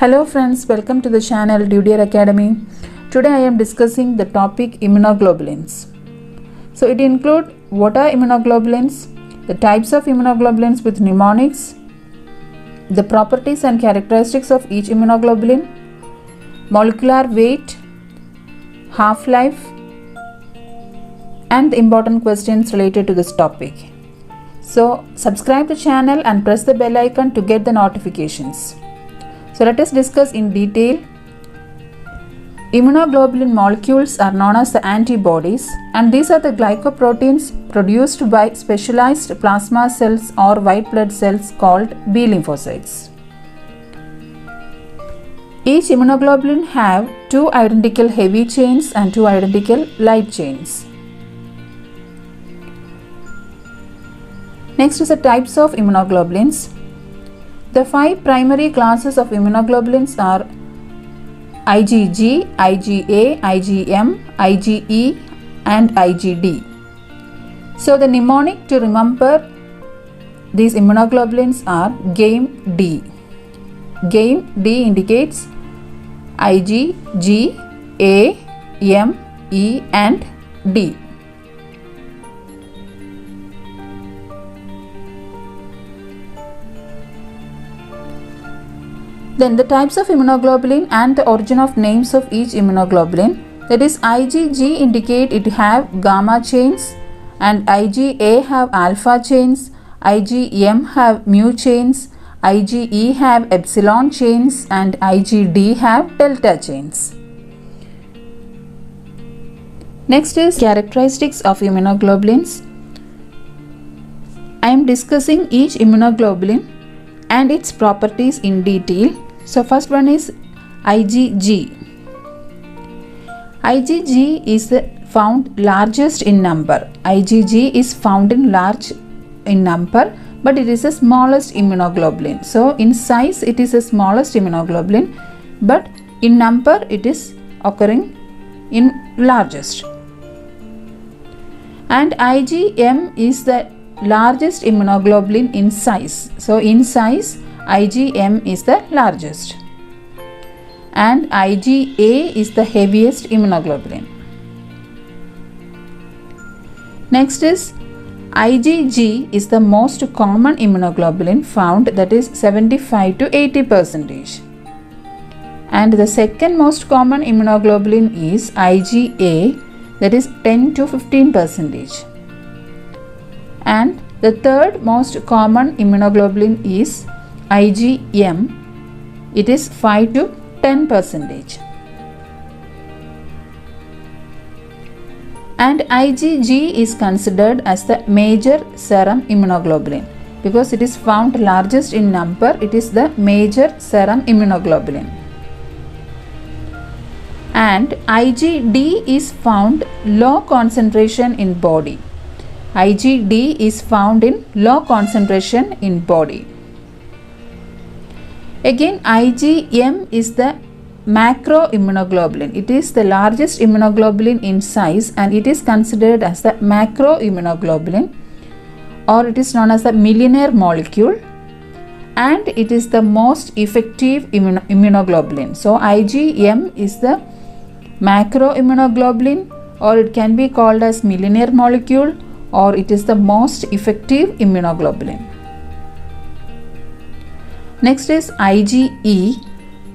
Hello friends, welcome to the channel Dudier Academy. Today I am discussing the topic immunoglobulins. So it includes what are immunoglobulins, the types of immunoglobulins with mnemonics, the properties and characteristics of each immunoglobulin, molecular weight, half-life, and the important questions related to this topic. So subscribe the channel and press the bell icon to get the notifications. So let us discuss in detail. Immunoglobulin molecules are known as the antibodies, and these are the glycoproteins produced by specialized plasma cells or white blood cells called B lymphocytes. Each immunoglobulin have two identical heavy chains and two identical light chains. Next is the types of immunoglobulins. The five primary classes of immunoglobulins are IgG, IgA, IgM, IgE and IgD. So the mnemonic to remember these immunoglobulins are GAME-D. GAME-D indicates Ig, G, A, M, E and D. Then the types of immunoglobulin and the origin of names of each immunoglobulin. That is, IgG indicate it have gamma chains and IgA have alpha chains, IgM have mu chains, IgE have epsilon chains and IgD have delta chains. Next is characteristics of immunoglobulins. I am discussing each immunoglobulin and its properties in detail. So first one is IgG. IgG is found largest in number. IgG is found in large in number, but it is the smallest immunoglobulin. So in size it is the smallest immunoglobulin, but in number it is occurring in largest. And IgM is the largest immunoglobulin in size. So in size IgM is the largest, and IgA is the heaviest immunoglobulin. Next is IgG is the most common immunoglobulin found, that is 75 to 80%. And the second most common immunoglobulin is IgA, that is 10 to 15%. And the third most common immunoglobulin is IgM, it is 5 to 10%. And IgG is considered as the major serum immunoglobulin because it is found largest in number. It is the major serum immunoglobulin. And IgD is found low concentration in body. IgD is found in low concentration in body. Again, IgM is the macroimmunoglobulin. It is the largest immunoglobulin in size and it is considered as the macroimmunoglobulin, or it is known as the millionaire molecule, and it is the most effective immunoglobulin. So IgM is the macroimmunoglobulin, or it can be called as millionaire molecule, or it is the most effective immunoglobulin. Next is IgE.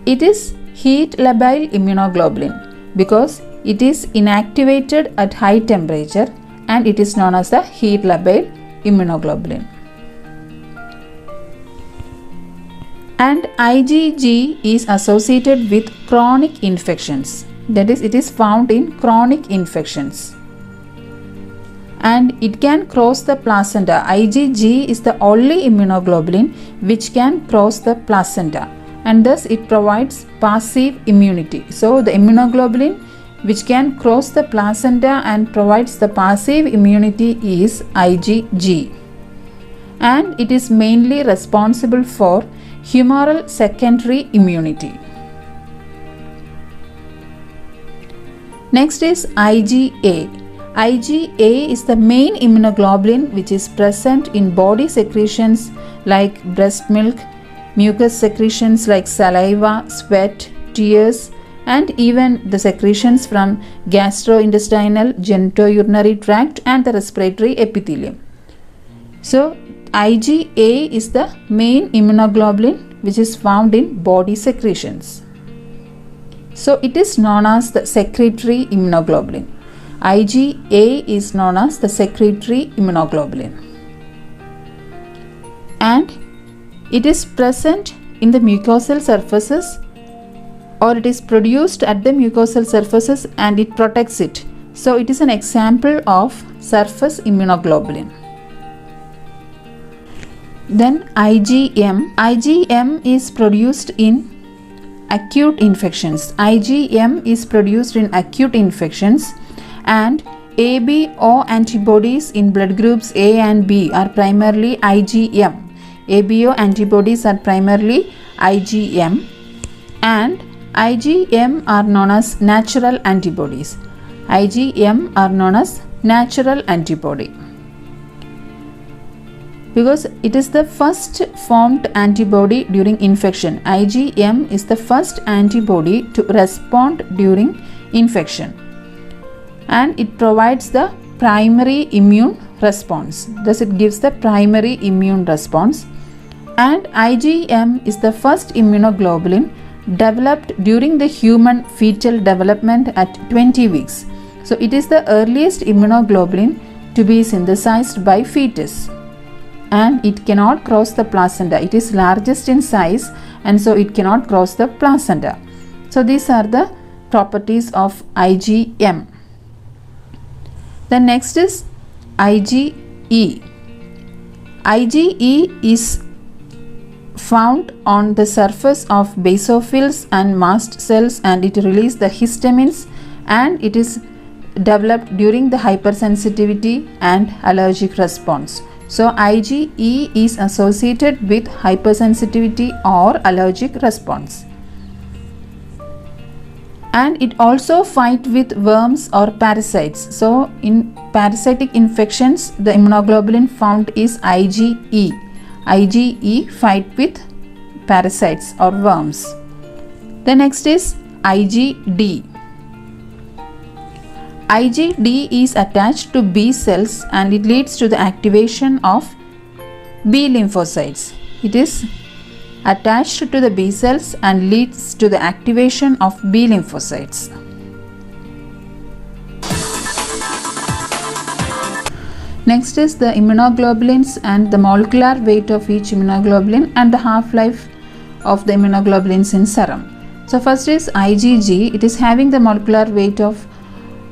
It is heat labile immunoglobulin because it is inactivated at high temperature and it is known as the heat labile immunoglobulin. And IgG is associated with chronic infections. That is, it is found in chronic infections. And it can cross the placenta. IgG is the only immunoglobulin which can cross the placenta, and thus it provides passive immunity. So the immunoglobulin which can cross the placenta and provides the passive immunity is IgG, and it is mainly responsible for humoral secondary immunity. Next is IgA. IgA is the main immunoglobulin which is present in body secretions like breast milk, mucus secretions like saliva, sweat, tears, and even the secretions from gastrointestinal, genitourinary tract and the respiratory epithelium. So IgA is the main immunoglobulin which is found in body secretions. So it is known as the secretory immunoglobulin. IgA is known as the secretory immunoglobulin. And it is present in the mucosal surfaces, or it is produced at the mucosal surfaces and it protects it. So it is an example of surface immunoglobulin. Then IgM. IgM is produced in acute infections. IgM is produced in acute infections, and ABO antibodies in blood groups A and B are primarily IgM. ABO antibodies are primarily IgM, and IgM are known as natural antibodies. IgM are known as natural antibody because it is the first formed antibody during infection. IgM is the first antibody to respond during infection, and it provides the primary immune response. Thus it gives the primary immune response. And IgM is the first immunoglobulin developed during the human fetal development at 20 weeks. So it is the earliest immunoglobulin to be synthesized by fetus, and it cannot cross the placenta. It is largest in size, and so it cannot cross the placenta. So these are the properties of IgM. The next is IgE. IgE is found on the surface of basophils and mast cells, and it releases the histamines, and it is developed during the hypersensitivity and allergic response. So IgE is associated with hypersensitivity or allergic response. And it also fights with worms or parasites. So in parasitic infections, the immunoglobulin found is IgE. IgE fight with parasites or worms. The next is IgD. IgD is attached to B cells, and it leads to the activation of B lymphocytes. It is attached to the B cells and leads to the activation of B lymphocytes. Next is the immunoglobulins and the molecular weight of each immunoglobulin and the half-life of the immunoglobulins in serum. So first is IgG. It is having the molecular weight of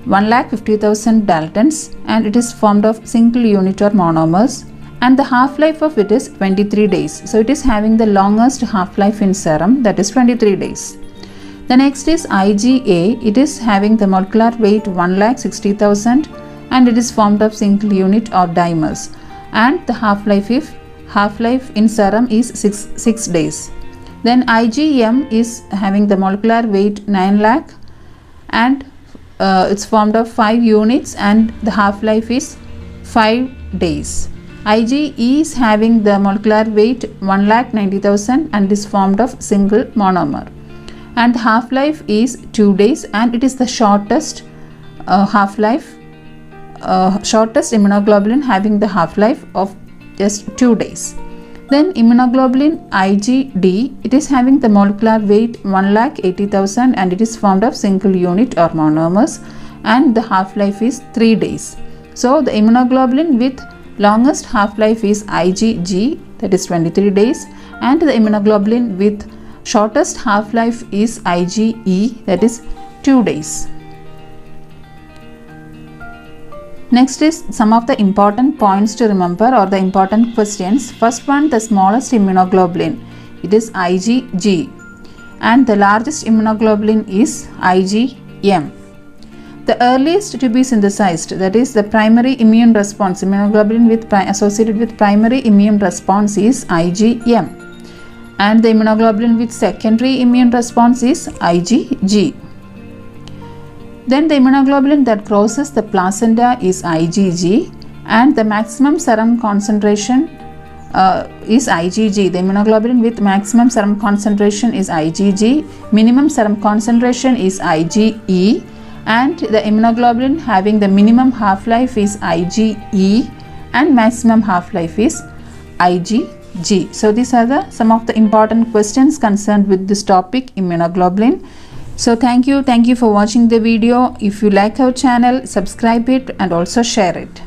1,50,000 Daltons, and it is formed of single unit or monomers, and the half-life of it is 23 days. So it is having the longest half-life in serum, that is 23 days. The next is IgA. It is having the molecular weight 1,60,000, and it is formed of single unit or dimers, and the half-life in serum is 6 days. Then IgM is having the molecular weight 9 lakh, and it's formed of 5 units, and the half-life is 5 days. IgE is having the molecular weight 1,90,000 and is formed of single monomer, and the half-life is 2 days, and it is the shortest half-life, shortest immunoglobulin having the half-life of just 2 days. Then immunoglobulin IgD, it is having the molecular weight 1,80,000 and it is formed of single unit or monomers, and the half-life is 3 days. So the immunoglobulin with longest half-life is IgG, that is 23 days, and the immunoglobulin with shortest half-life is IgE, that is 2 days. Next is some of the important points to remember, or the important questions. First one, the smallest immunoglobulin, it is IgG, and the largest immunoglobulin is IgM. The earliest to be synthesized, that is the primary immune response, immunoglobulin associated with primary immune response is IgM, and the immunoglobulin with secondary immune response is IgG. Then the immunoglobulin that crosses the placenta is IgG, and the maximum serum concentration is IgG. The immunoglobulin with maximum serum concentration is IgG, minimum serum concentration is IgE, and the immunoglobulin having the minimum half-life is IgE and maximum half-life is IgG. So these are some of the important questions concerned with this topic, immunoglobulin. So thank you for watching the video. If you like our channel, subscribe it and also share it.